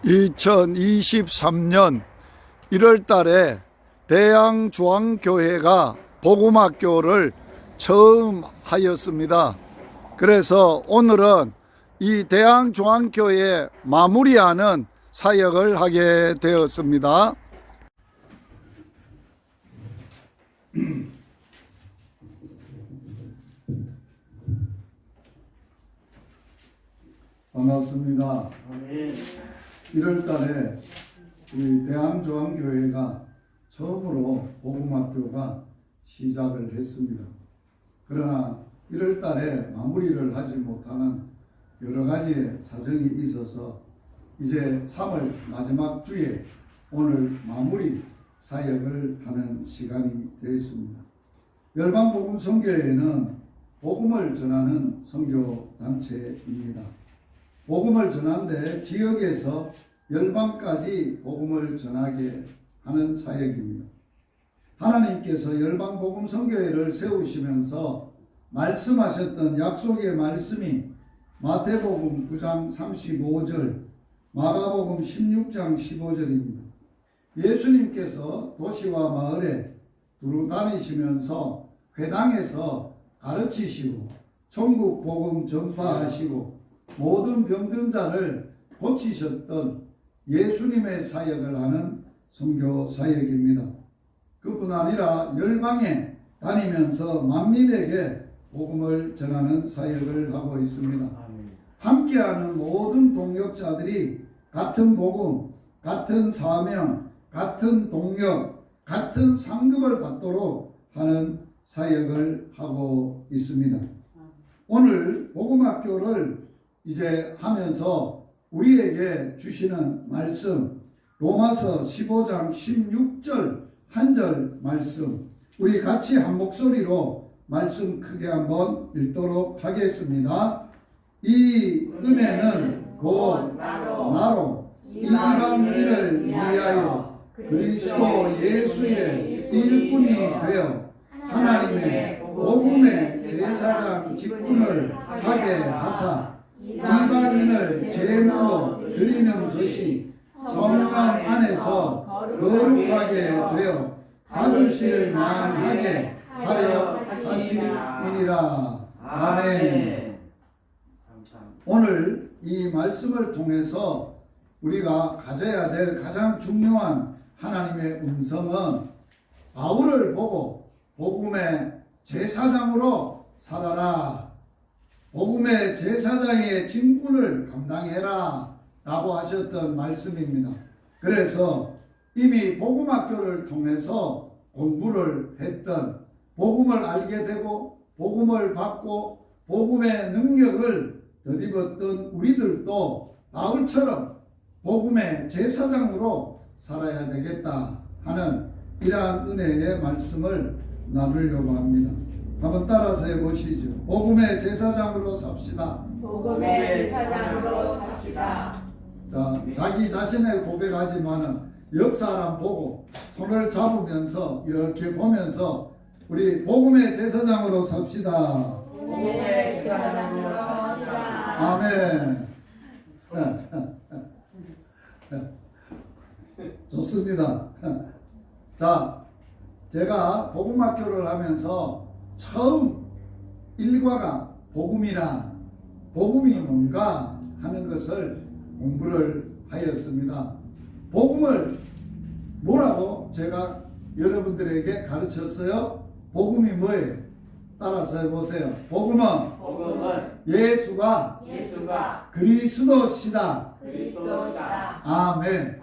2023년 1월 달에 대양중앙교회가 복음학교를 처음 하였습니다. 그래서 오늘은 이 대양중앙교회 마무리하는 사역을 하게 되었습니다. 반갑습니다. 1월 달에 우리 대양중앙교회가 처음으로 복음학교가 시작을 했습니다. 그러나 1월 달에 마무리를 하지 못하는 여러 가지 사정이 있어서 이제 3월 마지막 주에 오늘 마무리 사역을 하는 시간이 되었습니다. 열방복음선교회는 복음을 전하는 선교단체입니다. 복음을 전하는데 지역에서 열방까지 복음을 전하게 하는 사역입니다. 하나님께서 열방복음선교회를 세우시면서 말씀하셨던 약속의 말씀이 마태복음 9장 35절, 마가복음 16장 15절입니다. 예수님께서 도시와 마을에 두루 다니시면서 회당에서 가르치시고 천국 복음 전파하시고 모든 병든 자를 고치셨던 예수님의 사역을 하는 선교 사역입니다. 그뿐 아니라 열방에 다니면서 만민에게 복음을 전하는 사역을 하고 있습니다. 함께하는 모든 동역자들이 같은 복음, 같은 사명, 같은 동력, 같은 상급을 받도록 하는 사역을 하고 있습니다. 오늘 복음학교를 이제 하면서 우리에게 주시는 말씀, 로마서 15장 16절 한 절 말씀, 우리 같이 한 목소리로 말씀 크게 한번 읽도록 하겠습니다. 이 은혜는 곧 나로 이방인을 위하여 그리스도 예수의 일꾼이 되어 하나님의 복음의 제사장 직분을 하게 하사 이방인을 제물로 드리는 것이 성령 안에서 거룩하게 되어 받으실 만하게 하려 하심이니라. 아멘. 오늘 이 말씀을 통해서 우리가 가져야 될 가장 중요한 하나님의 음성은 바울을 보고 복음의 제사장으로 살아라, 복음의 제사장의 직분을 감당해라 라고 하셨던 말씀입니다. 그래서 이미 복음학교를 통해서 공부를 했던, 복음을 알게 되고 복음을 받고 복음의 능력을 덧입었던 우리들도 바울처럼 복음의 제사장으로 살아야 되겠다 하는 이러한 은혜의 말씀을 나누려고 합니다. 한번 따라서 해보시죠. 복음의 제사장으로 삽시다. 복음의 제사장으로 삽시다. 자, 자기 자신의 고백하지만은 옆 사람 보고 손을 잡으면서 이렇게 보면서 우리 복음의 제사장으로 삽시다. 복음의 제사장으로 삽시다. 아멘. 좋습니다. 자, 제가 복음학교를 하면서 처음 일과가 복음이란 복음이 뭔가 하는 것을 공부를 하였습니다. 복음을 뭐라고 제가 여러분들에게 가르쳤어요? 복음이 뭐예요? 따라서 해보세요. 복음은 예수가 그리스도시다. 아멘.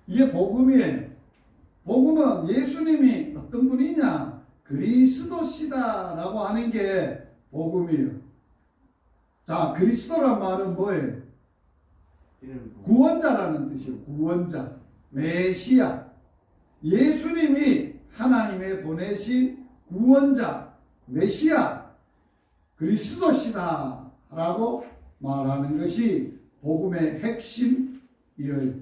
이게 복음이에요. 복음은 예수님이 어떤 분이냐? 그리스도시다 라고 하는 게 복음이에요. 자, 그리스도란 말은 뭐예요? 구원자라는 뜻이에요. 구원자, 메시아. 예수님이 하나님의 보내신 구원자, 메시아, 그리스도시다 라고 말하는 것이 복음의 핵심이에요.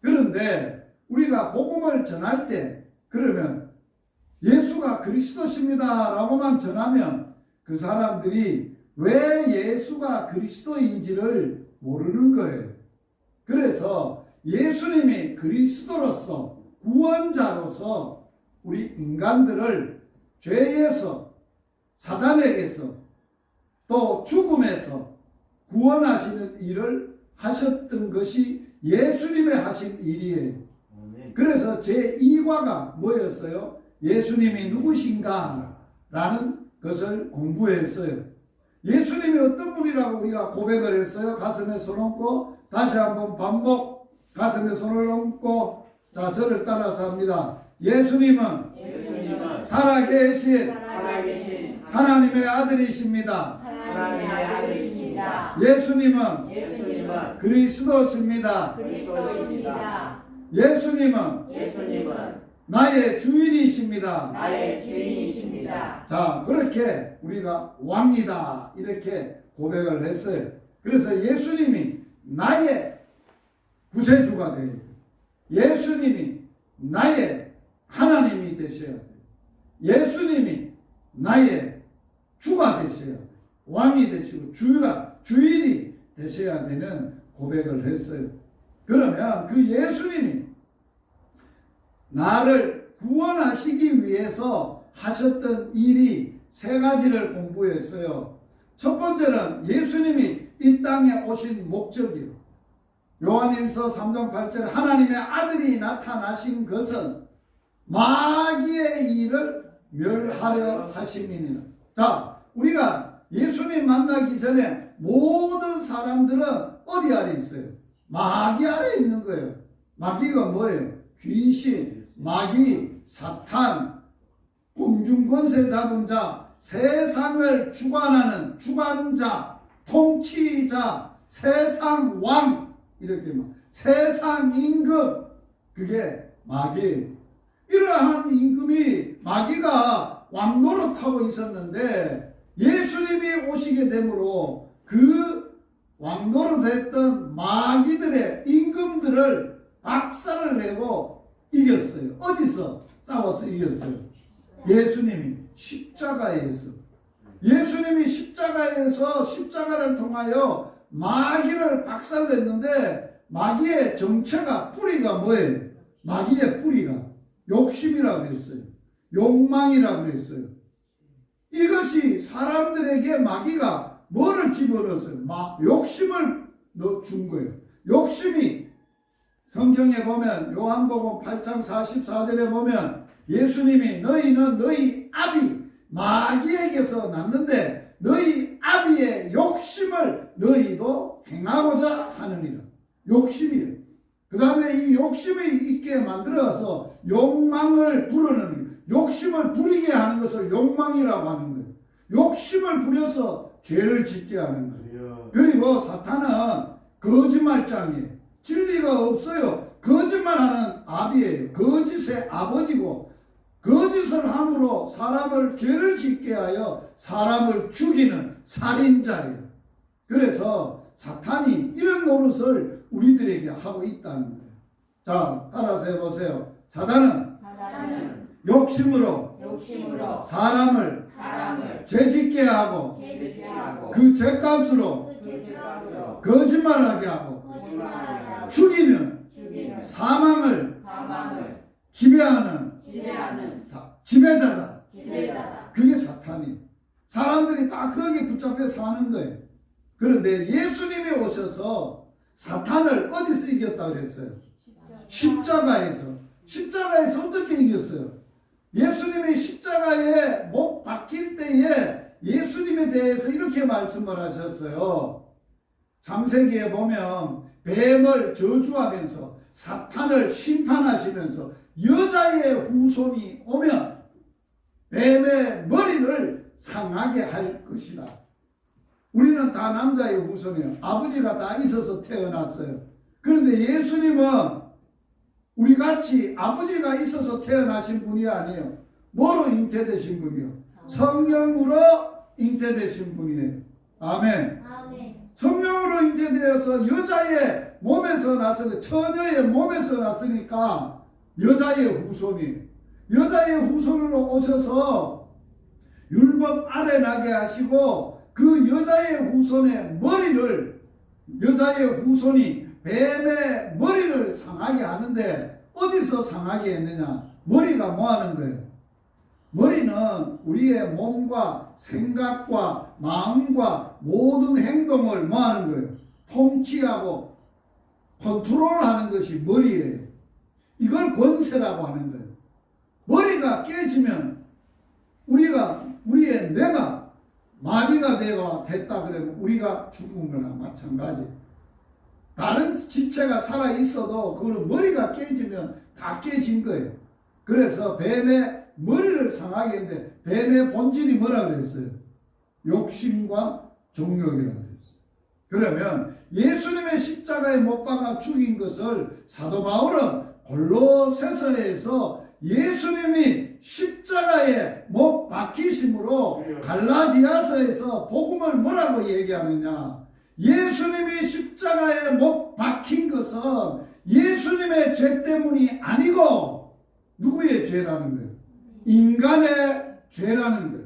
그런데 우리가 복음을 전할 때 그러면 예수가 그리스도십니다 라고만 전하면 그 사람들이 왜 예수가 그리스도인지를 모르는 거예요. 그래서 예수님이 그리스도로서 구원자로서 우리 인간들을 죄에서 사단에게서 또 죽음에서 구원하시는 일을 하셨던 것이 예수님의 하신 일이에요. 그래서 제2과가 뭐였어요? 예수님이 누구신가? 라는 것을 공부했어요. 예수님이 어떤 분이라고 우리가 고백을 했어요? 가슴에 손 얹고 다시 한번 반복. 가슴에 손을 얹고 자 저를 따라서 합니다. 예수님은 살아계신 하나님의 아들이십니다. 하나님의 아들이십니다. 예수님은 그리스도십니다. 그리스도이십니다. 예수님은 나의 주인이십니다. 나의 주인이십니다. 자, 그렇게 우리가 왕이다 이렇게 고백을 했어요. 그래서 예수님이 나의 구세주가 되어요. 예수님이 나의 하나님이 되셔야 돼요. 예수님이 나의 주가 되셔야 돼요. 왕이 되시고 주인이 되셔야 되는 고백을 했어요. 그러면 그 예수님이 나를 구원하시기 위해서 하셨던 일이 세 가지를 공부했어요. 첫 번째는 예수님이 이 땅에 오신 목적이요. 요한일서 3장 8절 하나님의 아들이 나타나신 것은 마귀의 일을 멸하려 하심이니라. 자, 우리가 예수님 만나기 전에 모든 사람들은 어디 아래 있어요? 마귀 아래 있는 거예요. 마귀가 뭐예요? 귀신, 마귀, 사탄, 공중권세 잡은 자, 세상을 주관하는 주관자, 통치자, 세상 왕 이렇게 막 세상 임금 그게 마귀예요. 이러한 임금이 마귀가 왕노릇하고 있었는데 예수님이 오시게 되므로 그 왕노릇했던 마귀들의 임금들을 박살을 내고 이겼어요. 어디서 싸워서 이겼어요? 예수님이 십자가에서. 예수님이 십자가에서 십자가를 통하여 마귀를 박살냈는데 마귀의 정체가 뿌리가 뭐예요? 마귀의 뿌리가 욕심이라고 그랬어요. 욕망이라고 그랬어요. 이것이 사람들에게 마귀가 뭐를 집어넣었어요? 욕심을 준 거예요. 욕심이 성경에 보면 요한복음 8장 44절에 보면 예수님이 너희는 너희 아비 마귀에게서 났는데 너희 아비의 욕심을 너희도 행하고자 하느니라. 욕심이에요. 그 다음에 이 욕심이 있게 만들어서 욕망을 부르는 거예요. 욕심을 부리게 하는 것을 욕망이라고 하는 거예요. 욕심을 부려서 죄를 짓게 하는 거예요. 그리고 사탄은 거짓말장이에요. 진리가 없어요. 거짓말하는 아비예요. 거짓의 아버지고 거짓을 함으로 사람을 죄를 짓게 하여 사람을 죽이는 살인자예요. 그래서 사탄이 이런 노릇을 우리들에게 하고 있다는 거예요. 자, 따라서 해보세요. 사단은 욕심으로 사람을 죄짓게 하고 그 죄값으로 거짓말하게 하고 죽이는 사망을 지배하는 지배자다. 그게 사탄이에요. 사람들이 다 거기에 붙잡혀 사는 거예요. 그런데 예수님이 오셔서 사탄을 어디서 이겼다고 그랬어요? 십자가에서. 십자가에서 어떻게 이겼어요? 예수님이 십자가에 못 박힐 때에 예수님에 대해서 이렇게 말씀을 하셨어요. 창세기에 보면 뱀을 저주하면서 사탄을 심판하시면서 여자의 후손이 오면 뱀의 머리를 상하게 할 것이다. 우리는 다 남자의 후손이에요. 아버지가 다 있어서 태어났어요. 그런데 예수님은 우리같이 아버지가 있어서 태어나신 분이 아니에요. 뭐로 잉태되신 분이요? 성령으로 잉태되신 분이에요. 아멘. 성령으로 잉태되어서 여자의 몸에서 났으니까 처녀의 몸에서 났으니까 여자의 후손이에요. 여자의 후손으로 오셔서 율법 아래 나게 하시고 그 여자의 후손의 머리를 여자의 후손이 뱀의 머리를 상하게 하는데 어디서 상하게 했느냐? 머리가 뭐 하는 거예요? 머리는 우리의 몸과 생각과 마음과 모든 행동을 뭐 하는 거예요? 통치하고 컨트롤하는 것이 머리예요. 이걸 권세라고 하는 거예요. 머리가 깨지면 우리의 뇌가 마비가 됐다 그러면 우리가 죽은 거나 마찬가지. 다른 지체가 살아 있어도 그거는 머리가 깨지면 다 깨진 거예요. 그래서 뱀의 머리를 상하게 했는데 뱀의 본질이 뭐라 그랬어요? 욕심과 정욕이라고 그랬어요. 그러면 예수님의 십자가에 못 박아 죽인 것을 사도 바울은 골로새서에서 예수님이 십자가에 못 박히심으로 갈라디아서에서 복음을 뭐라고 얘기하느냐? 예수님이 십자가에 못 박힌 것은 예수님의 죄 때문이 아니고 누구의 죄라는 거예요? 인간의 죄라는 거예요.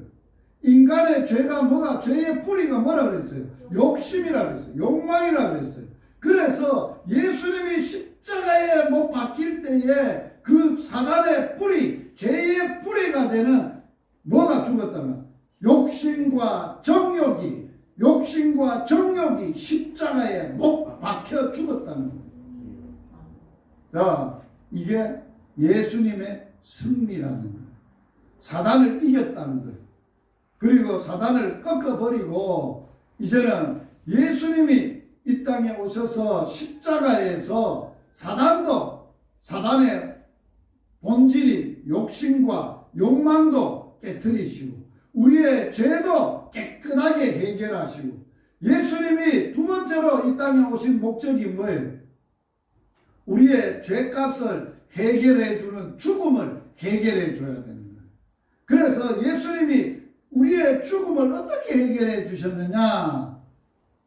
인간의 죄가 뭐가? 죄의 뿌리가 뭐라 그랬어요? 욕심이라 그랬어요. 욕망이라 그랬어요. 그래서 예수님이 십자가에 못 박힐 때에 그 사단의 뿌리, 죄의 뿌리가 되는 뭐가 죽었다면 욕심과 정욕이 십자가에 못 박혀 죽었다는 거예요. 자, 이게 예수님의 승리라는 거예요. 사단을 이겼다는 거예요. 그리고 사단을 꺾어버리고 이제는 예수님이 이 땅에 오셔서 십자가에서 사단의 본질인 욕심과 욕망도 깨트리시고 우리의 죄도 깨끗하게 해결하시고 예수님이 두 번째로 이 땅에 오신 목적이 뭐예요? 우리의 죄값을 해결해주는 죽음을 해결해줘야 되는 거예요. 그래서 예수님이 우리의 죽음을 어떻게 해결해 주셨느냐?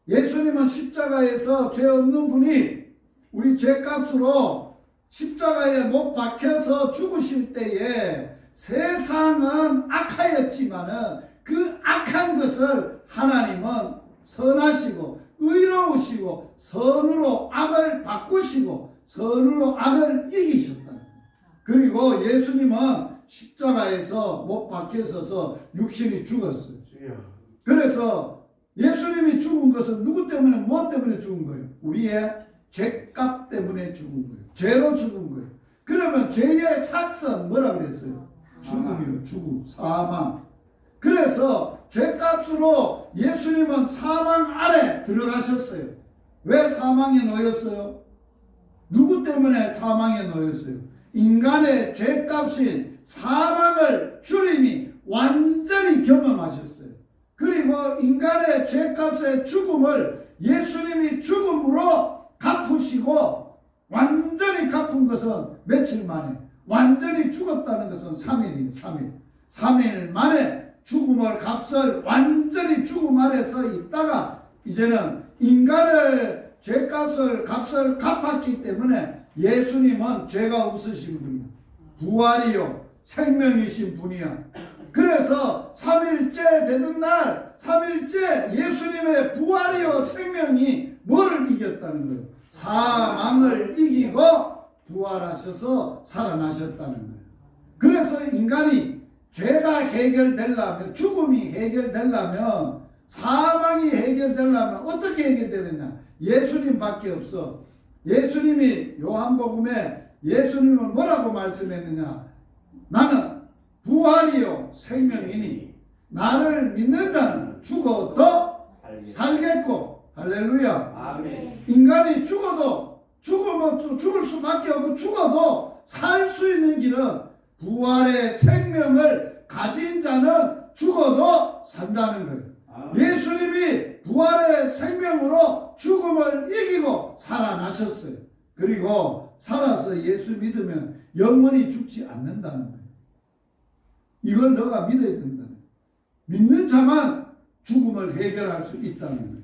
예수님은 십자가에서 죄 없는 분이 우리 죄값으로 십자가에 못 박혀서 죽으실 때에 세상은 악하였지만은 그 악한 것을 하나님은 선하시고 의로우시고 선으로 악을 바꾸시고 선으로 악을 이기셨다. 그리고 예수님은 십자가에서 못 박혀서서 육신이 죽었어요. 그래서 예수님이 죽은 것은 누구 때문에 무엇 때문에 죽은 거예요? 우리의 죄값 때문에 죽은 거예요. 죄로 죽은 거예요. 그러면 죄의 삭선 뭐라 그랬어요? 죽음이요. 죽음. 사망. 그래서 죄값으로 예수님은 사망 아래 들어가셨어요. 왜 사망에 놓였어요? 누구 때문에 사망에 놓였어요? 인간의 죄값인 사망을 주님이 완전히 경험하셨어요. 그리고 인간의 죄값의 죽음을 예수님이 죽음으로 갚으시고 완전히 갚은 것은 며칠 만에 완전히 죽었다는 것은 3일이에요. 3일 만에 죽음을 값을 완전히 죽음 아래서 있다가 이제는 인간의 죄값을 값을 갚았기 때문에 예수님은 죄가 없으신 분이야. 부활이요 생명이신 분이야. 그래서 3일째 되는 날 3일째 예수님의 부활이요 생명이 뭐를 이겼다는 거예요? 사망을 이기고 부활하셔서 살아나셨다는 거예요. 그래서 인간이 죄가 해결되려면 죽음이 해결되려면 사망이 해결되려면 어떻게 해결되느냐? 예수님밖에 없어. 예수님이 요한복음에 예수님은 뭐라고 말씀했느냐? 나는 부활이요 생명이니 나를 믿는 자는 죽어도 살겠고 할렐루야. 아멘. 인간이 죽어도 죽을 수밖에 없고 죽어도 살 수 있는 길은 부활의 생명을 가진 자는 죽어도 산다는 거예요. 예수님이 부활의 생명으로 죽음을 이기고 살아나셨어요. 그리고 살아서 예수 믿으면 영원히 죽지 않는다는 거예요. 이걸 너가 믿어야 된다는 거예요. 믿는 자만 죽음을 해결할 수 있다는 거예요.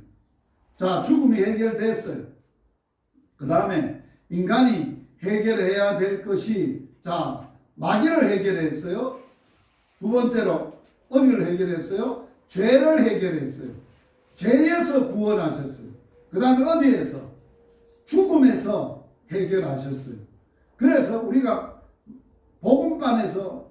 자, 죽음이 해결됐어요. 그 다음에 인간이 해결해야 될 것이 자, 마귀를 해결했어요. 두 번째로 어디를 해결했어요? 죄를 해결했어요. 죄에서 구원하셨어요. 그 다음에 어디에서? 죽음에서 해결하셨어요. 그래서 우리가 복음반에서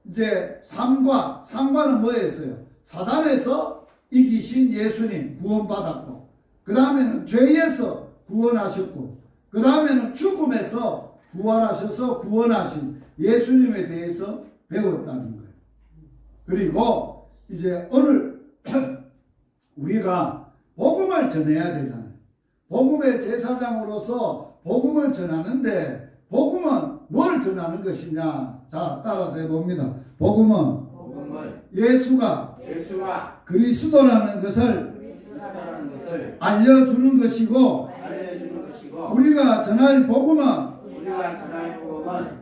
이제 상과는 뭐였어요? 사단에서 이기신 예수님 구원받았고, 그 다음에는 죄에서 구원하셨고, 그 다음에는 죽음에서 부활하셔서 구원하신 예수님에 대해서 배웠다는 거예요. 그리고 이제 오늘 우리가 복음을 전해야 되잖아요. 복음의 제사장으로서 복음을 전하는데, 복음은 뭘 전하는 것이냐? 자, 따라서 해봅니다. 복음은 예수가 그리스도라는 것을 알려주는 것이고, 우리가 전할 복음은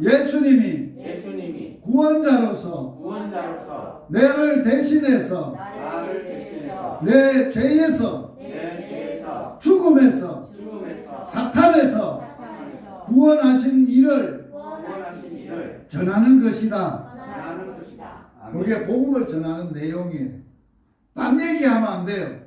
예수님이 구원자로서 나를 대신해서 내 죄에서 죽음에서 사탄에서 구원하신 일을 전하는 것이다. 그게 복음을 전하는 내용이에요. 딴 얘기하면 안 돼요.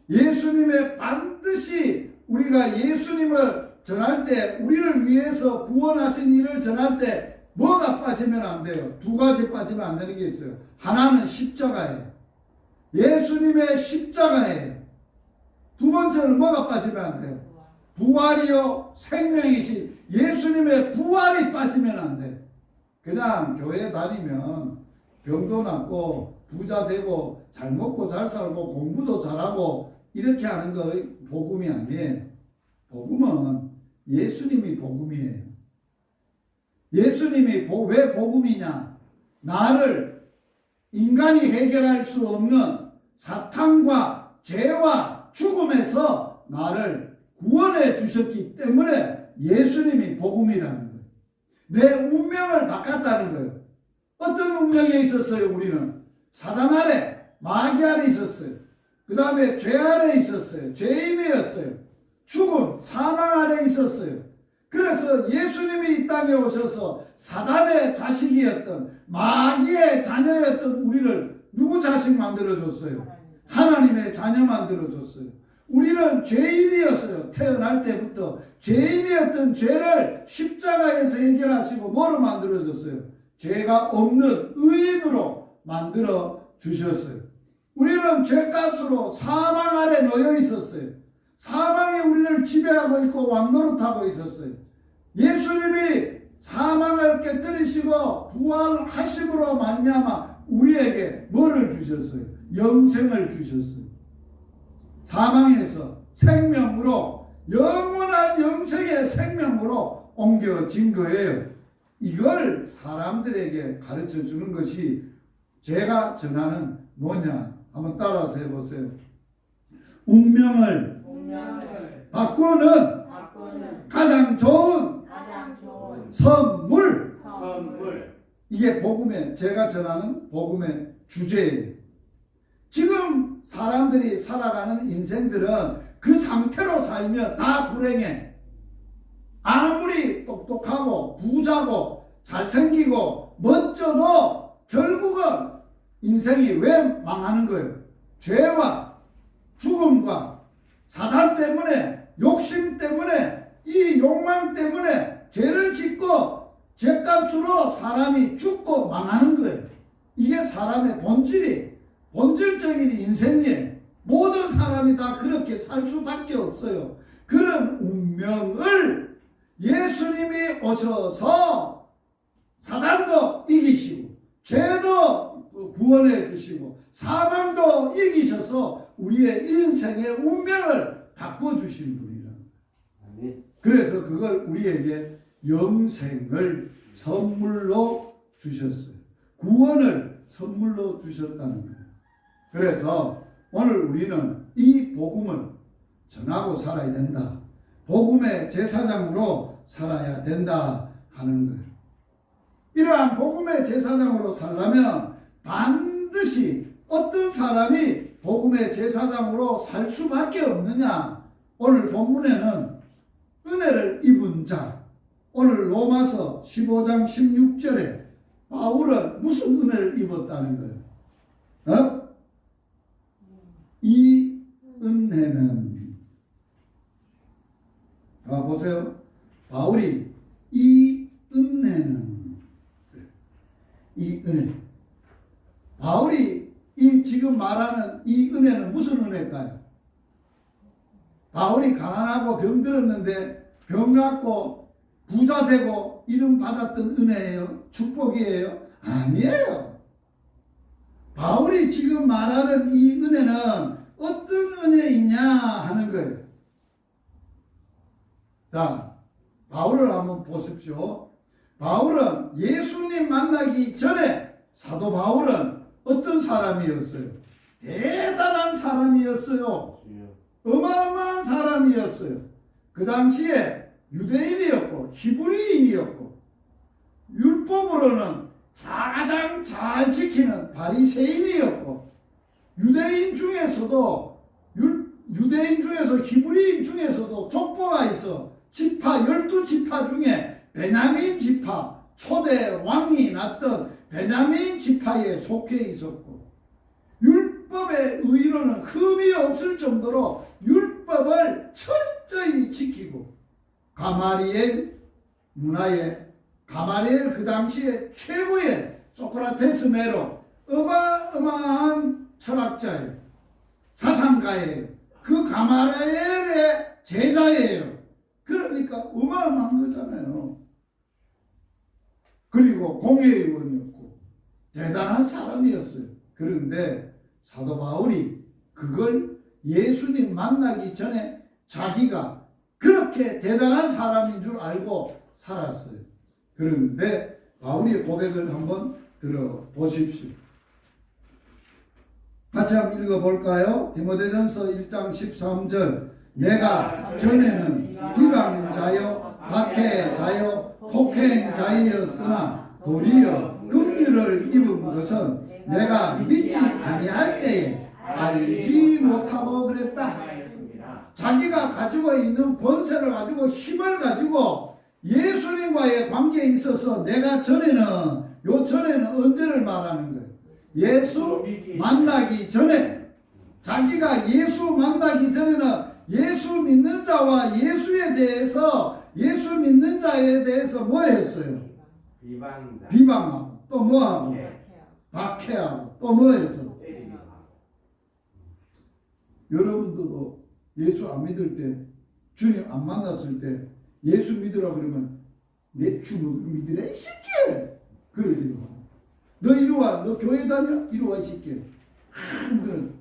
예수님의 반드시 우리가 예수님을 전할 때, 우리를 위해서 구원하신 일을 전할 때 뭐가 빠지면 안 돼요. 두 가지 빠지면 안 되는 게 있어요. 하나는 십자가예요. 예수님의 십자가예요. 두 번째는 뭐가 빠지면 안 돼요. 부활이요 생명이신 예수님의 부활이 빠지면 안 돼요. 그냥 교회 다니면 병도 낫고 부자 되고 잘 먹고 잘 살고 공부도 잘하고 이렇게 하는 거 복음이 아니에요. 복음은 예수님이 복음이에요. 예수님이 왜 복음이냐? 나를 인간이 해결할 수 없는 사탄과 죄와 죽음에서 나를 구원해 주셨기 때문에 예수님이 복음이라는 거예요. 내 운명을 바꿨다는 거예요. 어떤 운명에 있었어요? 우리는 사단 아래, 마귀 아래 있었어요. 그 다음에 죄 아래 있었어요. 죄인이었어요. 죽음, 사망 아래 있었어요. 그래서 예수님이 이 땅에 오셔서 사단의 자식이었던, 마귀의 자녀였던 우리를 누구 자식 만들어줬어요? 하나님의 자녀 만들어줬어요. 우리는 죄인이었어요. 태어날 때부터 죄인이었던 죄를 십자가에서 해결하시고 뭐로 만들어줬어요? 죄가 없는 의인으로 만들어 주셨어요. 우리는 죄값으로 사망 아래 놓여 있었어요. 사망이 우리를 지배하고 있고 왕노릇하고 있었어요. 예수님이 사망을 깨뜨리시고 부활하심으로 말미암아 우리에게 뭐를 주셨어요? 영생을 주셨어요. 사망에서 생명으로, 영원한 영생의 생명으로 옮겨진 거예요. 이걸 사람들에게 가르쳐 주는 것이 제가 전하는 뭐냐? 한번 따라서 해보세요. 운명을 바꾸는 가장 좋은 선물. 이게 복음의, 제가 전하는 복음의 주제예요. 지금 사람들이 살아가는 인생들은 그 상태로 살면 다 불행해. 아무리 똑똑하고 부자고 잘생기고 멋져도 결국은 인생이 왜 망하는 거예요? 죄와 죽음과 사단 때문에, 욕심 때문에, 이 욕망 때문에 죄를 짓고 죄값으로 사람이 죽고 망하는 거예요. 이게 사람의 본질적인 인생이에요. 모든 사람이 다 그렇게 살 수밖에 없어요. 그런 운명을 예수님이 오셔서 사단도 이기시고 죄도 구원해 주시고 사망도 이기셔서 우리의 인생의 운명을 바꿔주신 분이라. 그래서 그걸 우리에게 영생을 선물로 주셨어요. 구원을 선물로 주셨다는 거예요. 그래서 오늘 우리는 이 복음을 전하고 살아야 된다. 복음의 제사장으로 살아야 된다 하는 거예요. 이러한 복음의 제사장으로 살려면 반드시 어떤 사람이 복음의 제사장으로 살 수밖에 없느냐? 오늘 본문에는 은혜를 입은 자, 오늘 로마서 15장 16절에 바울은 무슨 은혜를 입었다는 거예요? 이 은혜는 보세요. 바울이 이 은혜는, 이 은혜, 바울이 이 지금 말하는 이 은혜는 무슨 은혜일까요? 바울이 가난하고 병들었는데 병 낫고 부자 되고 이름 받았던 은혜예요? 축복이에요? 아니에요. 바울이 지금 말하는 이 은혜는 어떤 은혜이냐 하는 거예요. 자, 바울을 한번 보십시오. 바울은 예수님 만나기 전에 사도 바울은 어떤 사람이었어요? 대단한 사람이었어요. 어마어마한 사람이었어요. 그 당시에 유대인이었고 히브리인이었고 율법으로는 가장 잘 지키는 바리새인이었고 유대인 중에서 히브리인 중에서도 족보가 있어. 지파 12지파 중에 베냐민 지파 초대 왕이 났던 베냐민 지파에 속해 있었고 율법의 의로는 흠이 없을 정도로 율법을 철저히 지키고 가마리엘 문화에 가마리엘 그 당시에 최고의 소크라테스 매로 어마어마한 철학자예요. 사상가예요. 그 가마리엘의 제자예요. 그러니까 어마어마한 거잖아요. 그리고 공회의원이었고 대단한 사람이었어요. 그런데 사도 바울이 그걸 예수님 만나기 전에 자기가 그렇게 대단한 사람인 줄 알고 살았어요. 그런데 바울의 고백을 한번 들어보십시오. 같이 한번 읽어볼까요? 디모데전서 1장 13절 내가 전에는 비방자요 박해자요 폭행자이었으나 도리어 긍휼을 입은 것은 내가 믿지 아니할 때에 알지 못하고 그랬다. 자기가 가지고 있는 권세를 가지고 힘을 가지고 예수님과의 관계에 있어서 내가 전에는 언제를 말하는 거예요? 예수 만나기 전에 자기가 예수 만나기 전에는 예수 믿는 자와 예수에 대해서 예수 믿는 자에 대해서 뭐 했어요? 비방하고 또 뭐하고? 박해하고 또 뭐 했어? 여러분들도 예수 안 믿을 때 주님 안 만났을 때 예수 믿으라 그러면 내 주먹을 믿으라 이 새끼야 그러지도 않고 너 이리 와 너 교회 다녀? 이리 와 이 새끼야 그러면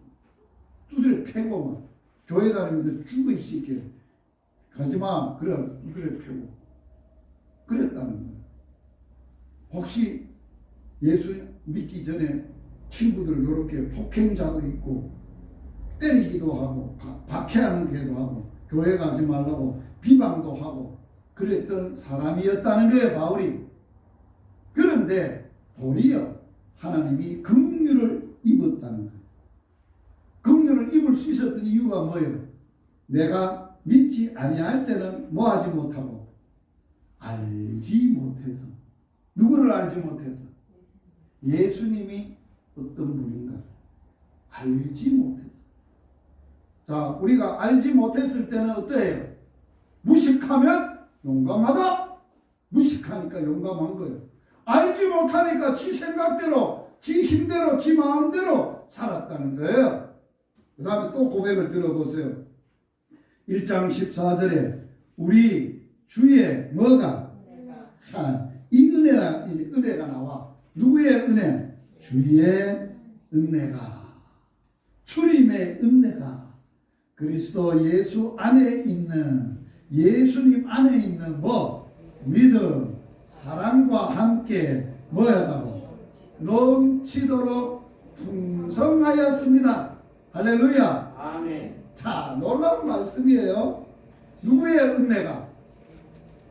두드려 패고 막 교회 다니면서 죽어 이 새끼야 가지마 그래 패고 그랬다는 거야. 혹시 예수 믿기 전에 친구들 이렇게 폭행자도 있고 때리기도 하고 박해하는 게도 하고 교회 가지 말라고 비방도 하고 그랬던 사람이었다는 거예요 바울이. 그런데 도리어 하나님이 긍휼을 입었다는 거예요. 긍휼을 입을 수 있었던 이유가 뭐예요? 내가 믿지 아니할 때는 뭐 하지 못하고 알지 못해서. 누구를 알지 못해서? 예수님이 어떤 분인가 알지 못해서. 자, 우리가 알지 못했을 때는 어때요? 무식하면 용감하다. 무식하니까 용감한 거예요. 알지 못하니까 지 생각대로, 지 힘대로, 지 마음대로 살았다는 거예요. 그 다음에 또 고백을 들어보세요. 1장 14절에 우리 주의 뭐가? 이 은혜가 나와. 누구의 은혜? 주의 은혜가. 주님의 은혜가. 그리스도 예수 안에 있는 예수님 안에 있는 뭐? 믿음, 사랑과 함께 뭐야다고? 넘치도록 풍성하였습니다. 할렐루야. 아멘. 자, 놀라운 말씀이에요. 누구의 은혜가?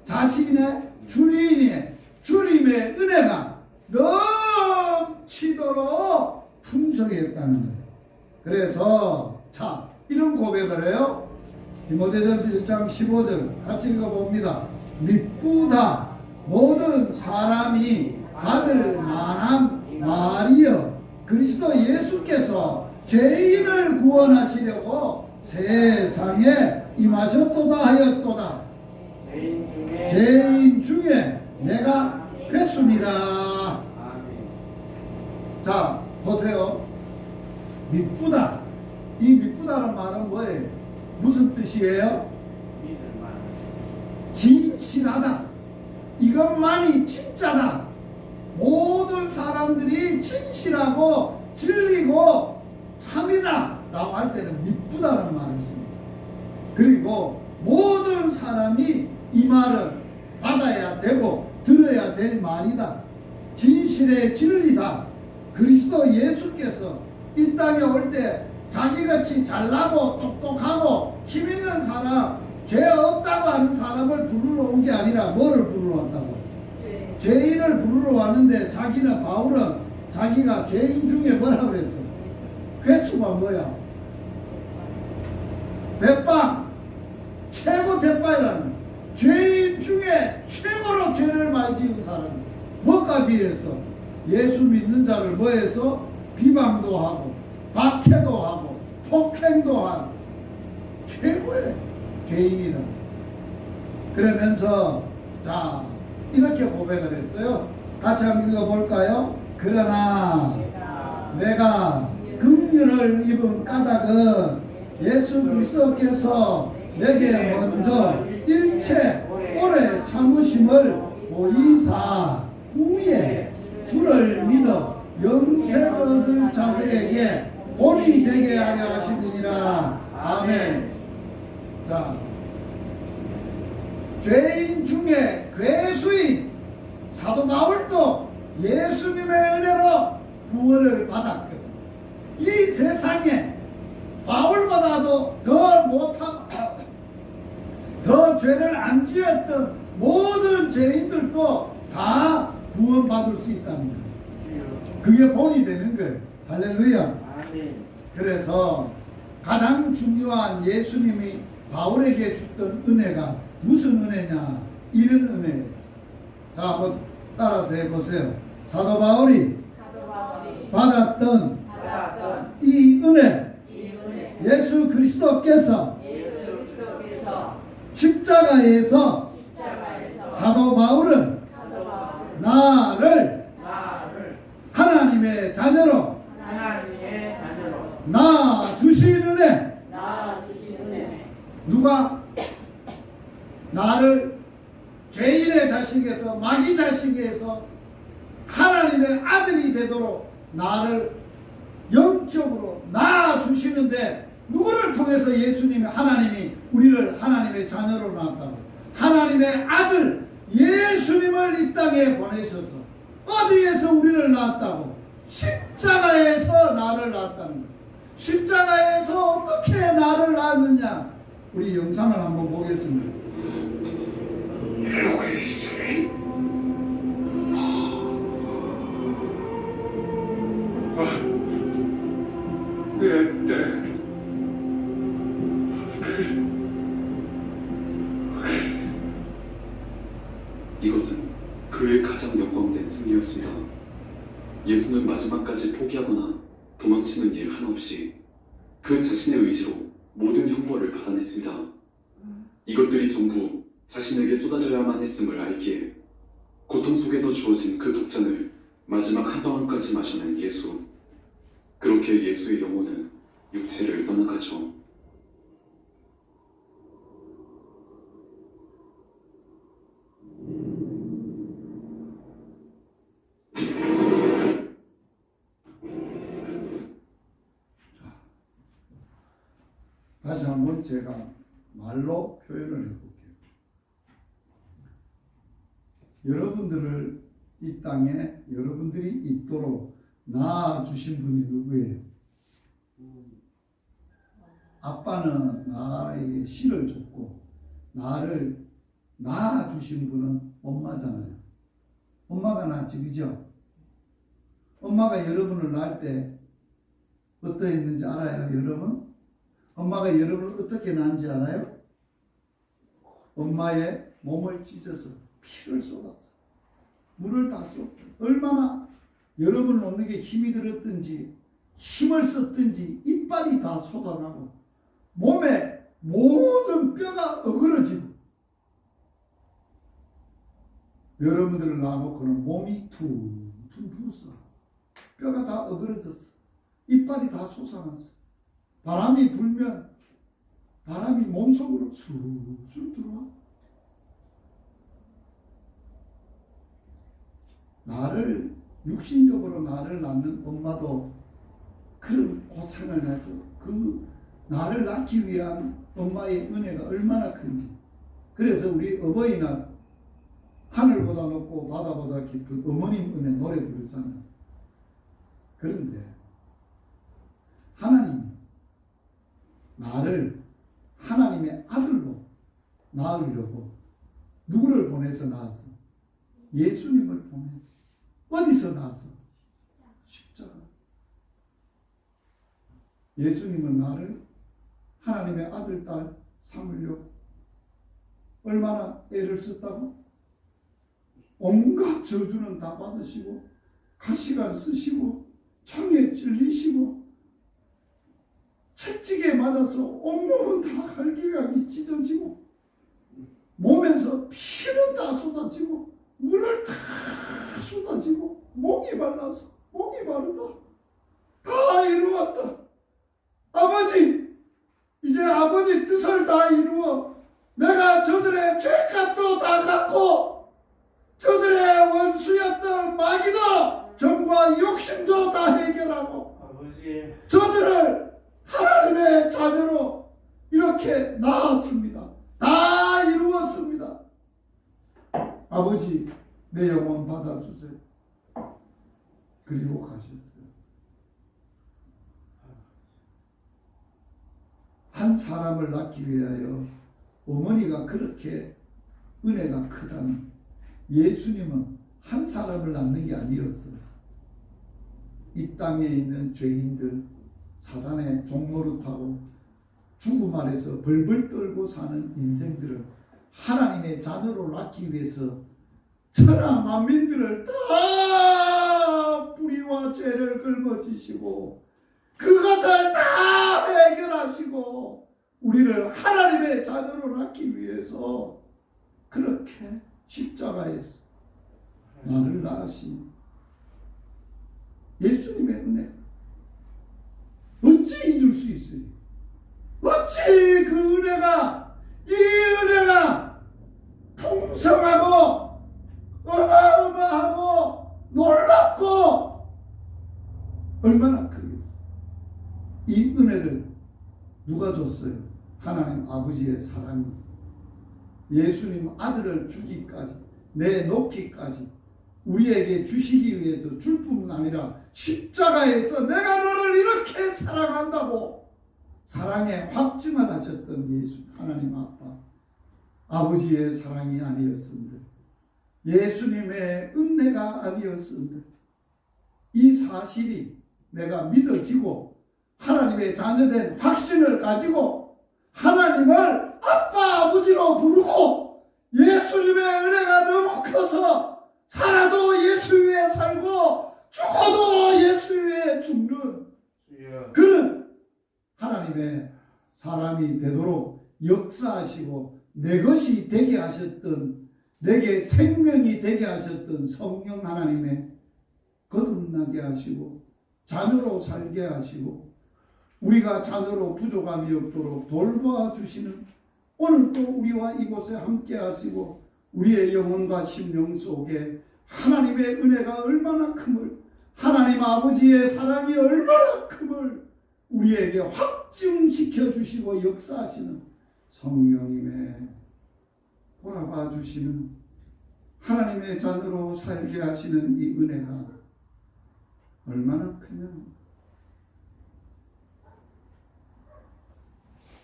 자신의 주님의 은혜가 넘치도록 풍성했다는 거예요. 그래서 자, 이런 고백을 해요. 디모데전서 1장 15절 같이 읽어봅니다. 미쁘다 모든 사람이 받을 만한 말이여 그리스도 예수께서 죄인을 구원하시려고 세상에 임하셨도다 하였도다. 죄인 중에 내가 괴순이라. 아멘. 자, 보세요. 미쁘다. 이 미쁘다는 말은 뭐예요? 무슨 뜻이에요? 믿을만. 진실하다. 이것만이 진짜다. 모든 사람들이 진실하고 진리고 참이다 라고 할 때는 미쁘다는 말을 씁니다. 그리고 모든 사람이 이 말을 받아야 되고 들어야 될 말이다. 진실의 진리다. 그리스도 예수께서 이 땅에 올 때 자기같이 잘나고 똑똑하고 힘있는 사람, 죄 없다고 하는 사람을 부르러 온 게 아니라 뭐를 부르러 왔다고? 죄인을 부르러 왔는데 자기는 바울은 자기가 죄인 중에 뭐라고 그랬어? 괴수가 뭐야? 대빵, 최고 대빵이라는 죄인 중에 최고로 죄를 많이 지은 사람. 뭐까지 해서? 예수 믿는 자를 뭐해서? 비방도 하고 박해도 하고 폭행도 하고 최고의 죄인이다. 그러면서 자 이렇게 고백을 했어요. 같이 한번 읽어볼까요? 그러나 내가 긍휼을 입은 까닭은 예수 그리스도께서 내게 먼저 일체 오래 참으심을 보이사 후에 주를 믿어 영생 얻을 자들에게 본이 되게 하려 하시느니라. 아멘. 자, 죄인 중에 괴수인 사도 바울도 예수님의 은혜로 구원을 받았거든. 이 세상에 바울보다도 더 못하고 더 죄를 안 지었던 모든 죄인들도 다 구원받을 수 있다는 거예요. 그게 본이 되는 거예요. 할렐루야. 아멘. 그래서 가장 중요한 예수님이 바울에게 줬던 은혜가 무슨 은혜냐? 이런 은혜예요. 자, 한번 따라서 해보세요. 사도 바울이 받았던 이 은혜, 예수 그리스도께서 십자가에서 사도 바울은 나를 하나님의 자녀로 낳아 주시는 애. 누가 나를 죄인의 자식에서 마귀 자식에서 하나님의 아들이 되도록 나를 영적으로 낳아 주시는데 누구를 통해서 예수님이 하나님이 우리를 하나님의 자녀로 낳았다고? 하나님의 아들 예수님을 이 땅에 보내셔서 어디에서 우리를 낳았다고? 십자가에서 나를 낳았다는 거예요. 십자가에서 어떻게 나를 낳았느냐? 우리 영상을 한번 보겠습니다. 이것은 그의 가장 영광된 승리였습니다. 예수는 마지막까지 포기하거나 도망치는 일 하나 없이 그 자신의 의지로 모든 형벌을 받아냈습니다. 이것들이 전부 자신에게 쏟아져야만 했음을 알기에 고통 속에서 주어진 그 독잔을 마지막 한 방울까지 마셔낸 예수. 그렇게 예수의 영혼은 육체를 떠나가죠. 다시 한번 제가 말로 표현을 해볼게요. 여러분들을 이 땅에 여러분들이 있도록 낳아주신 분이 누구예요? 아빠는 나에게 씨를 줬고 나를 낳아주신 분은 엄마잖아요. 엄마가 낳았지, 그죠? 엄마가 여러분을 낳을 때 어떠했는지 알아요, 여러분? 엄마가 여러분을 어떻게 낳은지 알아요? 엄마의 몸을 찢어서 피를 쏟아서 물을 다 쏟고 얼마나 여러분을 놓는 게 힘이 들었든지 힘을 썼든지 이빨이 다 쏟아나고 몸에 모든 뼈가 어그러지고 여러분들을 놔놓고는 몸이 퉁퉁 부었어. 뼈가 다 어그러졌어. 이빨이 다 솟아났어. 바람이 불면 바람이 몸속으로 술술 들어와. 육신적으로 나를 낳는 엄마도 그런 고생을 해서 그 나를 낳기 위한 엄마의 은혜가 얼마나 큰지. 그래서 우리 어버이날 하늘보다 높고 바다보다 깊은 어머님 은혜 노래 부르잖아요. 그런데 하나님이 나를 하나님의 아들로 낳으려고 누구를 보내서 낳았어? 예수님을 보내서. 어디서 낳았어? 십자가. 예수님은 나를 하나님의 아들, 딸 삼으려고 얼마나 애를 썼다고? 온갖 저주는 다 받으시고 가시관 쓰시고 창에 찔리시고 채찍에 맞아서 온몸은 다 갈기갈기 찢어지고 몸에서 피는 다 쏟아지고 물을 다 쏟아지고 목이 말라서 목이 마르다 다 이루었다. 아버지, 이제 아버지 뜻을 다 이루어 내가 저들의 죄값도 다 갚고 저들의 원수였던 마귀도 정과 욕심도 다 해결하고 아버지 저들을 하나님의 자녀로 이렇게 낳았습니다. 다 이루었습니다. 아버지, 내 영혼 받아주세요. 그리고 가셨어요. 한 사람을 낳기 위하여 어머니가 그렇게 은혜가 크다면 예수님은 한 사람을 낳는 게 아니었어요. 이 땅에 있는 죄인들, 사단의 종노릇하고 죽음 아래서 벌벌 떨고 사는 인생들을 하나님의 자녀로 낳기 위해서 천하 만민들을 다 뿌리와 죄를 짊어지시고 그것을 다 해결하시고 우리를 하나님의 자녀로 낳기 위해서 그렇게 십자가에서 나를 낳으신 예수님의 은혜 어찌 잊을 수 있어요? 어찌 그 은혜가 이 은혜가 풍성하고 어마어마하고 놀랍고 얼마나 크겠어요. 이 은혜를 누가 줬어요? 하나님 아버지의 사랑이 예수님 아들을 주기까지 내놓기까지 우리에게 주시기 위해서 줄 뿐만 아니라 십자가에서 내가 너를 이렇게 사랑한다고 사랑의 확증을 하셨던 예수 하나님 아빠 아버지의 사랑이 아니었습니다. 예수님의 은혜가 아니었습니다. 이 사실이 내가 믿어지고 하나님의 자녀된 확신을 가지고 하나님을 아빠 아버지로 부르고 예수님의 은혜가 너무 커서 살아도 예수 위에 살고 죽어도 예수 위에 죽는 그런 하나님의 사람이 되도록 역사하시고 내 것이 되게 하셨던 내게 생명이 되게 하셨던 성령 하나님의 거듭나게 하시고 자녀로 살게 하시고 우리가 자녀로 부족함이 없도록 돌봐주시는 오늘도 우리와 이곳에 함께 하시고 우리의 영혼과 심령 속에 하나님의 은혜가 얼마나 큼을 하나님 아버지의 사랑이 얼마나 큼을 우리에게 확증시켜 주시고 역사하시는 성령님의 돌아봐 주시는 하나님의 자녀로 살게 하시는 이 은혜가 얼마나 크냐.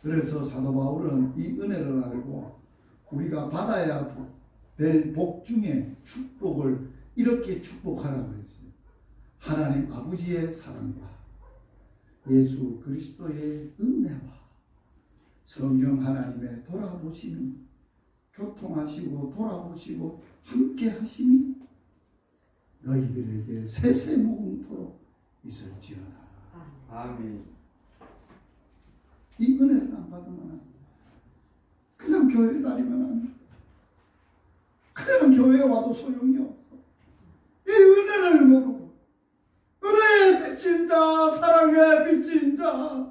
그래서 사도 바울은 이 은혜를 알고 우리가 받아야 될 복 중에 축복을 이렇게 축복하라고 했어요. 하나님 아버지의 사랑과 예수 그리스도의 은혜와 성령 하나님의 돌아보시는 교통하시고 돌아보시고 함께 하심이 너희들에게 세세무궁토록 있을지어다. 아멘. 이 은혜를 안 받으면 안 돼. 그냥 교회 다니면 안 돼. 그냥 교회 와도 소용이 없어. 이 은혜를 모르고 은혜의 빚진 자, 사랑의 빚진 자,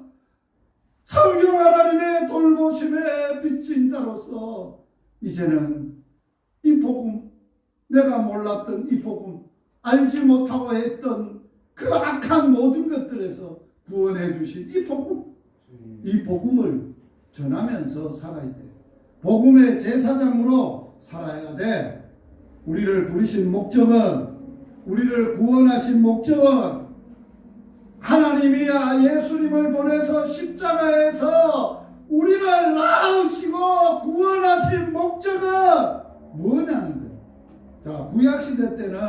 성령 하나님의 돌보심의 빚진 자로서 이제는 이 복음, 내가 몰랐던 이 복음, 알지 못하고 했던 그 악한 모든 것들에서 구원해 주신 이 복음을 전하면서 살아야 돼. 복음의 제사장으로 살아야 돼. 우리를 부르신 목적은, 우리를 구원하신 목적은 하나님이 예수님을 보내서 십자가에서 우리를 낳으시고 구원하신 목적은 뭐냐는 거예요. 자, 구약시대 때는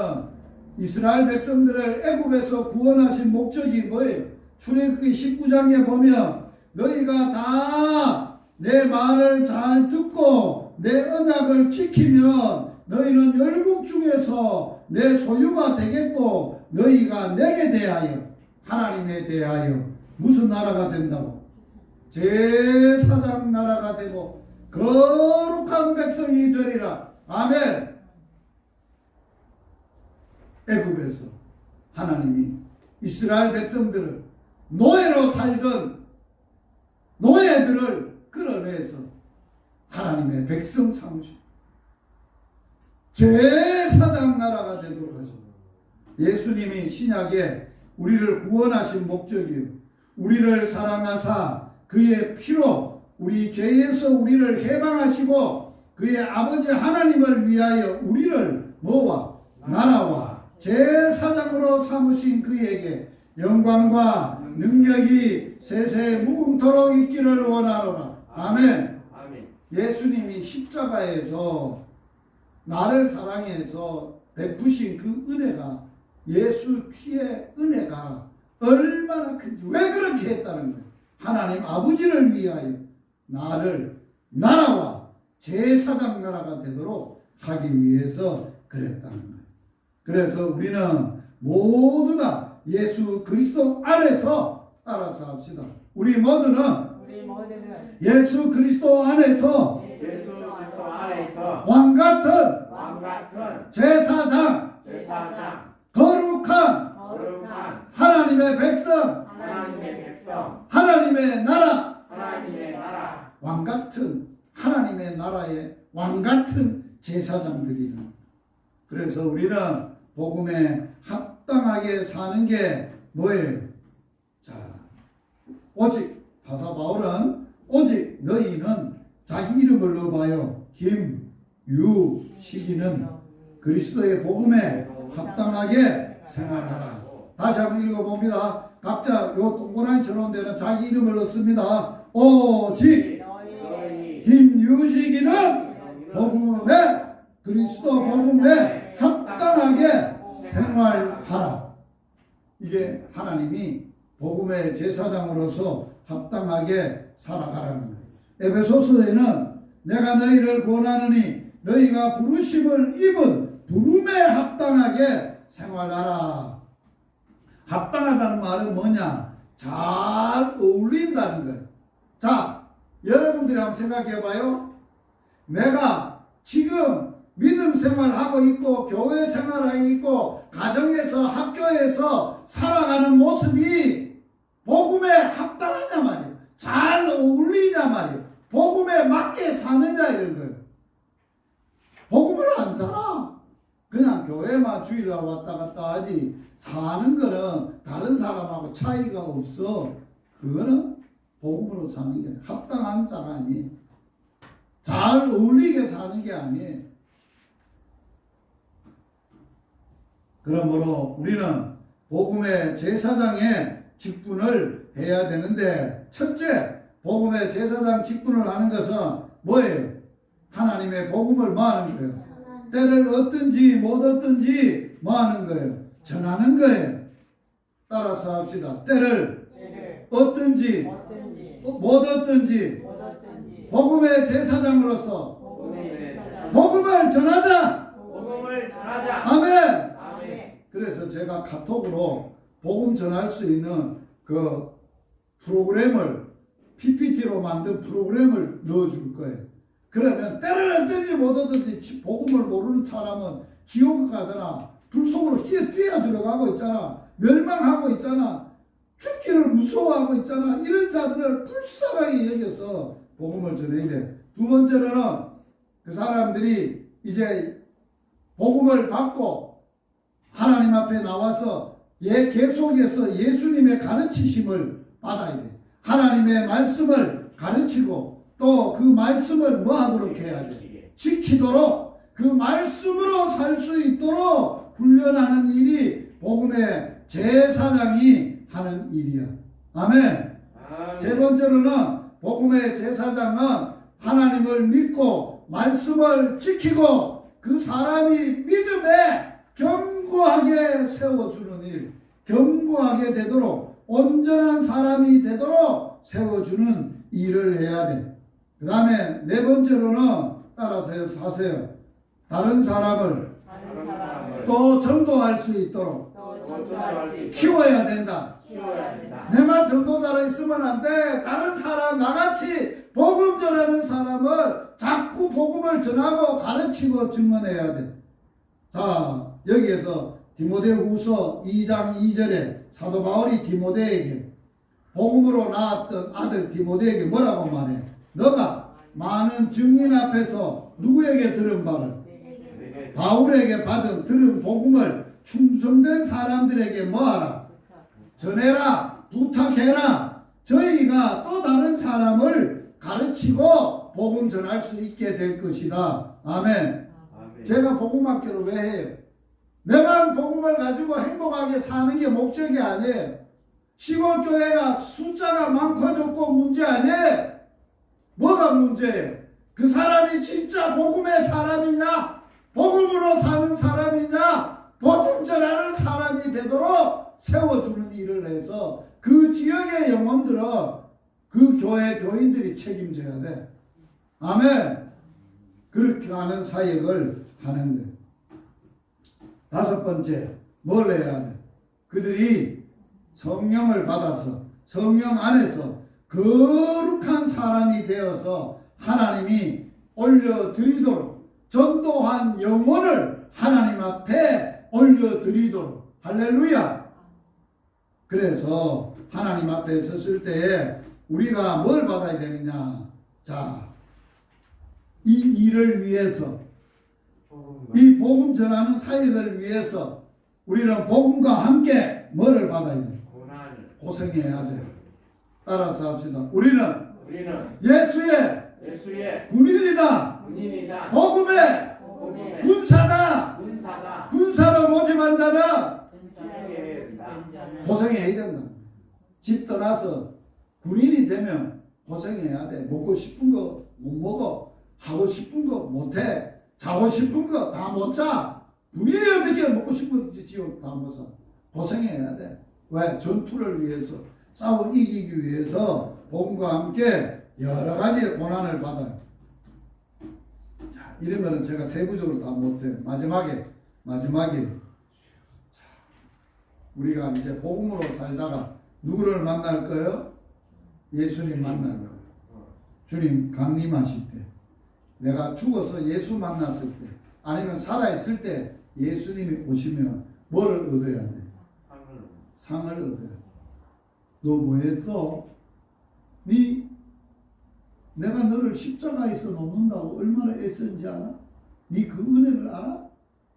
이스라엘 백성들을 애굽에서 구원하신 목적이 뭐예요? 출애굽기 19장에 보면 너희가 다 내 말을 잘 듣고 내 언약을 지키면 너희는 열국 중에서 내 소유가 되겠고 너희가 내게 대하여, 하나님에 대하여 무슨 나라가 된다고? 제사장 나라가 되고 거룩한 백성이 되리라. 아멘. 애굽에서 하나님이 이스라엘 백성들을, 노예로 살던 노예들을 끌어내서 하나님의 백성 삼으시고 제사장 나라가 되도록 하십니다. 예수님이 신약에 우리를 구원하신 목적이요, 우리를 사랑하사 그의 피로 우리 죄에서 우리를 해방하시고 그의 아버지 하나님을 위하여 우리를 뭐와? 나라와 제사장으로 삼으신 그에게 영광과 능력이 세세 무궁토록 있기를 원하노라. 아멘. 아멘. 예수님이 십자가에서 나를 사랑해서 베푸신 그 은혜가, 예수 피의 은혜가 얼마나 큰지, 왜 그렇게 했다는 거예요? 하나님 아버지를 위하여 나를 나라와 제사장 나라가 되도록 하기 위해서 그랬다는 거예요. 그래서 우리는 모두가 예수 그리스도 안에서 따라서 합시다. 우리 모두는 예수 그리스도 안에서 예수 그리스도 안에서 왕같은 제사장 거룩한 하나님의 백성, 하나님의 나라, 왕같은 하나님의 나라의 왕같은 제사장들이는. 그래서 우리는 복음에 합당하게 사는 게 뭐예요? 자, 오직 바사 바울은 오직 너희는 자기 이름을 넣어봐요. 김유식이는 그리스도의 복음에 합당하게 생활하라. 다시 한번 읽어봅니다. 각자 요 동그라미처럼 되는 자기 이름을 넣습니다. 오직 김유식이는 복음에, 그리스도 복음에 합당하게 생활하라. 이게 하나님이 복음의 제사장으로서 합당하게 살아가라는 거예요. 에베소서에는 내가 너희를 권하노니 너희가 부르심을 입은 부름에 합당하게 생활하라. 합당하다는 말은 뭐냐? 잘 어울린다는 거예요. 자, 여러분들이 한번 생각해 봐요. 내가 지금 믿음 생활하고 있고 교회 생활하고 있고 가정에서 학교에서 살아가는 모습이 복음에 합당하냐 말이에요. 잘 어울리냐 말이에요. 복음에 맞게 사느냐 이런 거예요. 복음을 안 살아. 그냥 교회만 주일날 왔다 갔다 하지 사는 거는 다른 사람하고 차이가 없어. 그거는 복음으로 사는 게 합당한 자가 아니에요. 잘 어울리게 사는 게 아니에요. 그러므로 우리는 복음의 제사장의 직분을 해야 되는데, 첫째 복음의 제사장 직분을 하는 것은 뭐예요? 하나님의 복음을 뭐 하는 거예요? 때를 얻든지 못 얻든지 뭐 하는 거예요? 전하는 거예요. 따라서 합시다. 때를 얻든지 못 얻든지 복음의 제사장으로서 복음을 전하자. 아멘. 그래서 제가 카톡으로 복음 전할 수 있는 그 프로그램을 PPT로 만든 프로그램을 넣어줄 거예요. 그러면 때를 얻든지 못 얻든지 복음을 모르는 사람은 지옥 가거나 불 속으로 뛰어 들어가고 있잖아. 멸망하고 있잖아. 죽기를 무서워하고 있잖아. 이런 자들을 불쌍하게 여겨서 복음을 전해야 돼. 두 번째로는 그 사람들이 이제 복음을 받고 하나님 앞에 나와서 계속해서 예수님의 가르치심을 받아야 돼. 하나님의 말씀을 가르치고 또 그 말씀을 뭐 하도록 해야 돼? 지키도록 그 말씀으로 살 수 있도록 훈련하는 일이 복음의 제사장이 하는 일이야. 아멘. 세 번째로는 복음의 제사장은 하나님을 믿고 말씀을 지키고 그 사람이 믿음에 견고하게 세워주는 일, 견고하게 되도록 온전한 사람이 되도록 세워주는 일을 해야 돼. 그 다음에 네 번째로는 따라서 하세요. 다른 사람을 또 전도할 수 있도록 키워야 된다. 내만 전도자로 있으면 안 돼. 다른 사람 나같이 복음 전하는 사람을 자꾸 복음을 전하고 가르치고 증언해야 돼. 자, 여기에서 디모데후서 2장 2절에 사도 바울이 디모데에게 복음으로 낳았던 아들 디모데에게 뭐라고 말해? 너가 많은 증인 앞에서 누구에게 들은 바를? 바울에게 들은 복음을 충성된 사람들에게 뭐하라? 전해라, 부탁해라. 저희가 또 다른 사람을 가르치고 복음 전할 수 있게 될 것이다. 아멘. 제가 복음학교를 왜 해요? 내만 복음을 가지고 행복하게 사는 게 목적이 아니에요. 시골교회가 숫자가 많고 적고 문제 아니에요. 뭐가 문제예요? 그 사람이 진짜 복음의 사람이냐? 복음으로 사는 사람이냐? 복음 전하는 사람이 되도록 세워주는 일을 해서 그 지역의 영혼들은 그 교회 교인들이 책임져야 돼. 아멘. 그렇게 하는 사역을 하는 거예요. 다섯 번째, 뭘 해야 돼? 그들이 성령을 받아서 성령 안에서 거룩한 사람이 되어서 하나님이 올려드리도록 전도한 영혼을 하나님 앞에 올려드리도록. 할렐루야. 그래서 하나님 앞에 섰을 때에 우리가 뭘 받아야 되느냐? 자, 이 일을 위해서, 이 복음 전하는 사역을 위해서 우리는 복음과 함께 뭐를 받아야 돼? 고생해야 돼. 따라서 합시다. 우리는 예수의 군인이다. 복음의 군사다. 군사로 모집한 자는 고생해야 된다. 집 떠나서 군인이 되면 고생해야 돼. 먹고 싶은 거 못 먹어. 하고 싶은 거 못 해. 자고 싶은 거 다 못 자. 군인이 어떻게 먹고 싶은 거 지옥 다 못 사. 고생해야 돼. 왜? 전투를 위해서, 싸워 이기기 위해서 복음과 함께 여러 가지의 고난을 받아요. 자, 이런 거는 제가 세부적으로 다 못해요. 마지막에 우리가 이제 복음으로 살다가 누구를 만날 거예요? 예수님 만날 거예요. 주님 강림하실 때, 내가 죽어서 예수 만났을 때, 아니면 살아있을 때 예수님이 오시면 뭐를 얻어야 돼? 상을 얻어야 돼. 너 뭐 했어? 내가 너를 십자가에서 놓는다고 얼마나 애썼는지 알아? 네 그 은혜를 알아?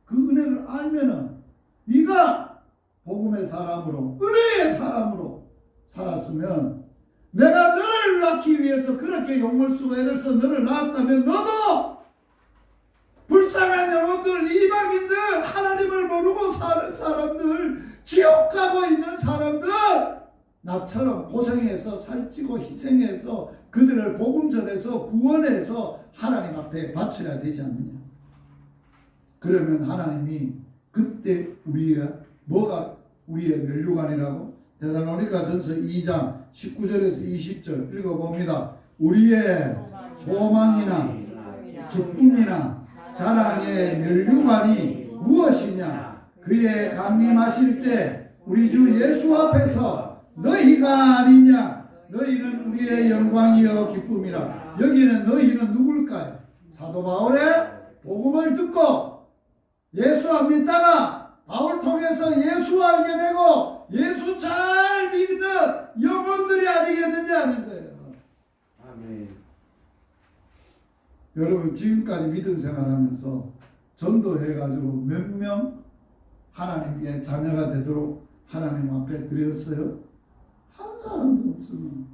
그 은혜를 알면은 네가 복음의 사람으로, 은혜의 사람으로 살았으면, 내가 너를 낳기 위해서 그렇게 용물수고 애를 써 너를 낳았다면 너도 불쌍한 영혼들, 이방인들, 하나님을 모르고 사는 사람들, 지옥 가고 있는 사람들, 나처럼 고생해서 살찌고 희생해서 그들을 복음 전해서 구원해서 하나님 앞에 바쳐야 되지 않느냐. 그러면 하나님이 그때 뭐가 우리의 면류관이라고? 데살로니가 전서 2장 19절에서 20절 읽어봅니다. 우리의 소망이나 기쁨이나 자랑의 면류관이 무엇이냐? 그의 강림하실 때 우리 주 예수 앞에서 너희가 아니냐? 너희는 우리의 영광이요 기쁨이라. 여기는 너희는 누굴까요? 사도 바울의 복음을 듣고 예수 안 믿다가 바울 통해서 예수 알게 되고 예수 잘 믿는 영혼들이 아니겠느냐 하는 거예요. 아멘. 여러분 지금까지 믿음 생활하면서 전도해가지고 몇 명 하나님의 자녀가 되도록 하나님 앞에 드렸어요? 한 사람도 없으면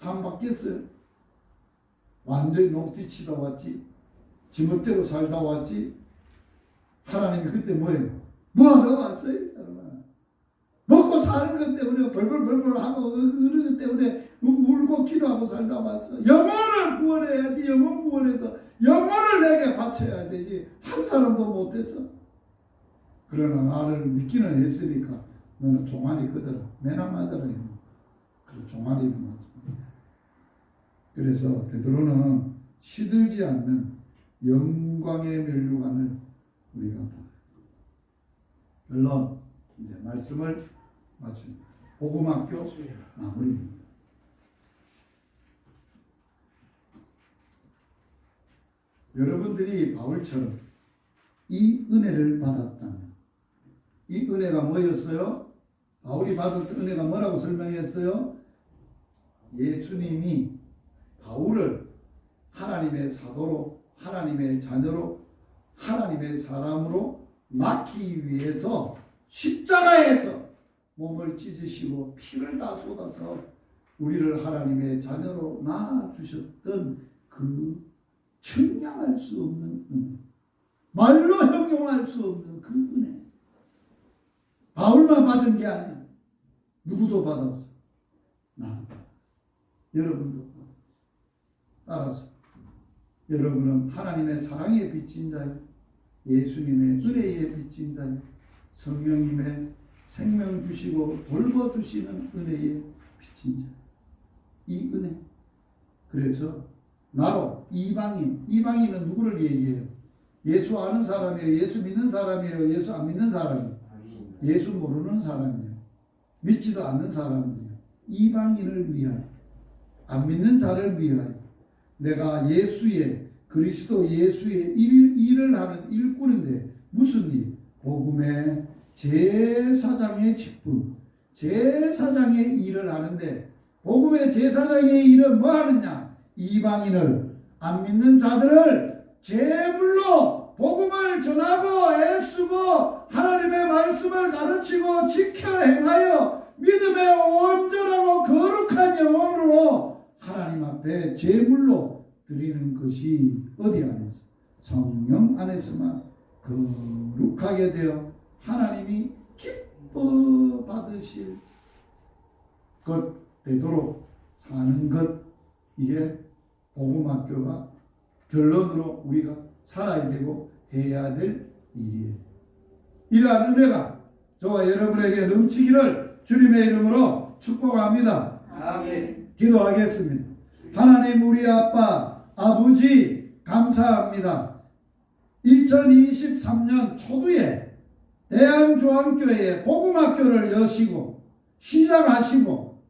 상 받겠어요? 완전히 녹뒤치다 왔지, 지멋대로 살다 왔지. 하나님이 그때 뭐예요? 뭐하러 왔어요? 이 사람아. 먹고 사는 것 때문에 벌벌벌벌 하고 그러기 때문에 울고 기도하고 살다 왔어. 영혼을 구원해야지. 영혼 구원해서 영혼을 내게 바쳐야 되지. 한 사람도 못했어. 그러나 나를 믿기는 했으니까 너는 종아리 끄더라. 매나 맞아라. 그 종아리를 맞아. 그래서 베드로는 시들지 않는 영광의 면류관을 우리가 봐요. 결론, 이제 말씀을 마칩니다. 복음학교 마무리입니다. 여러분들이 바울처럼 이 은혜를 받았다면, 이 은혜가 뭐였어요? 바울이 받았던 은혜가 뭐라고 설명했어요? 예수님이 바울을 하나님의 사도로, 하나님의 자녀로, 하나님의 사람으로 낳기 위해서 십자가에서 몸을 찢으시고 피를 다 쏟아서 우리를 하나님의 자녀로 낳아주셨던 그 측량할 수 없는 은혜, 말로 형용할 수 없는 그 은혜. 바울만 받은 게 아니야. 누구도 받았어. 나도 받았어. 여러분도 받았어. 따라서 여러분은 하나님의 사랑에 비친 자요, 예수님의 은혜에 비친 자요, 성령님의 생명 주시고 돌봐주시는 은혜에 비친 자. 이 은혜. 그래서 나로 이방인은 누구를 얘기해요? 예수 아는 사람이에요? 예수 믿는 사람이에요? 예수 안 믿는 사람이에요? 예수 모르는 사람이에요? 믿지도 않는 사람이에요? 이방인을 위하여, 안 믿는 자를 위하여 내가 예수의, 그리스도 예수의 일을 하는 일꾼인데, 무슨 일? 복음의 제사장의 직분, 제사장의 일을 하는데, 복음의 제사장의 일은 뭐 하느냐? 이방인을, 안 믿는 자들을 제물로 복음을 전하고 애쓰고 하나님의 말씀을 가르치고 지켜 행하여 믿음의 온전하고 거룩한 영혼으로 하나님 앞에 제물로 드리는 것이 어디 안에서? 성령 안에서만 거룩하게 되어 하나님이 기뻐 받으실 것 되도록 사는 것, 이게 복음학교가 결론으로 우리가 살아야 되고 해야 될 일이에요. 이러한 은혜가 저와 여러분에게 넘치기를 주님의 이름으로 축복합니다. 아멘. 기도하겠습니다. 하나님 우리 아빠, 아버지 감사합니다. 2023년 초두에 대한주안교회에 복음학교를 여시고 시작하시고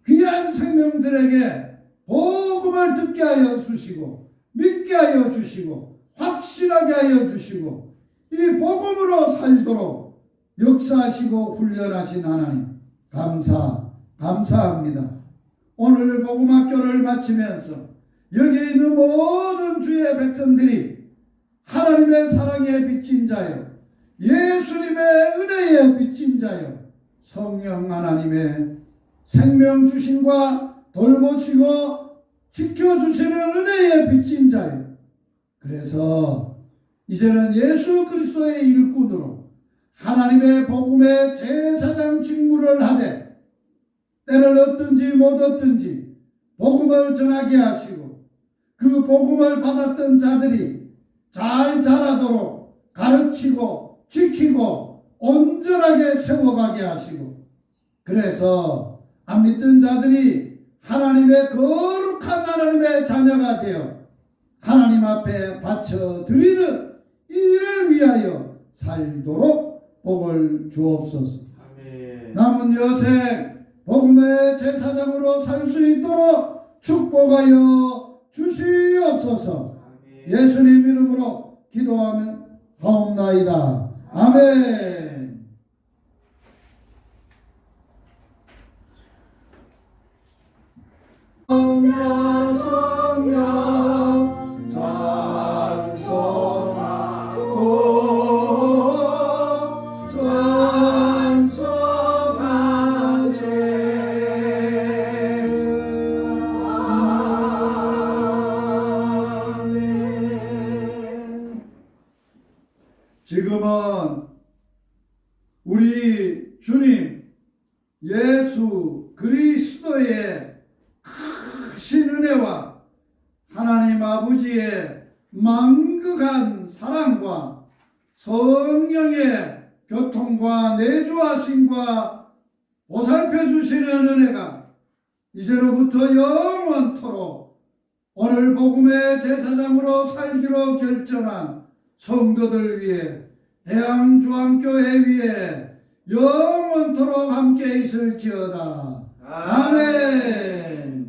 귀한 생명들에게 복음을 듣게 하여 주시고 믿게 하여 주시고 확실하게 하여 주시고 이 복음으로 살도록 역사하시고 훈련하신 하나님 감사합니다. 오늘 복음학교를 마치면서 여기 있는 모든 주의 백성들이 하나님의 사랑에 비친 자요, 예수님의 은혜에 비친 자요, 성령 하나님의 생명 주심과 돌보시고 지켜주시는 은혜에 비친 자요. 그래서 이제는 예수 그리스도의 일꾼으로 하나님의 복음의 제사장 직무를 하되 때를 얻든지 못 얻든지 복음을 전하게 하시고 그 복음을 받았던 자들이 잘 자라도록 가르치고 지키고 온전하게 세워가게 하시고, 그래서 안 믿던 자들이 하나님의 거룩한 하나님의 자녀가 되어 하나님 앞에 바쳐드리는 일을 위하여 살도록 복을 주옵소서. 아멘. 남은 여생 복음의 제사장으로 살 수 있도록 축복하여 주시옵소서. 주옵소서. 예수님 이름으로 기도하며 하옵나이다. 아멘. 성령 찬송하고 찬송하세. 지금은 우리 주님 예수 그리스도의 크신 은혜와 하나님 아버지의 만극한 사랑과 성령의 교통과 내주하심과 보살펴 주시는 은혜가 이제로부터 영원토록 오늘 복음의 제사장으로 살기로 결정한 성도들 위해 대항주암교회 위에 영원토록 함께 있을지어다. 아멘.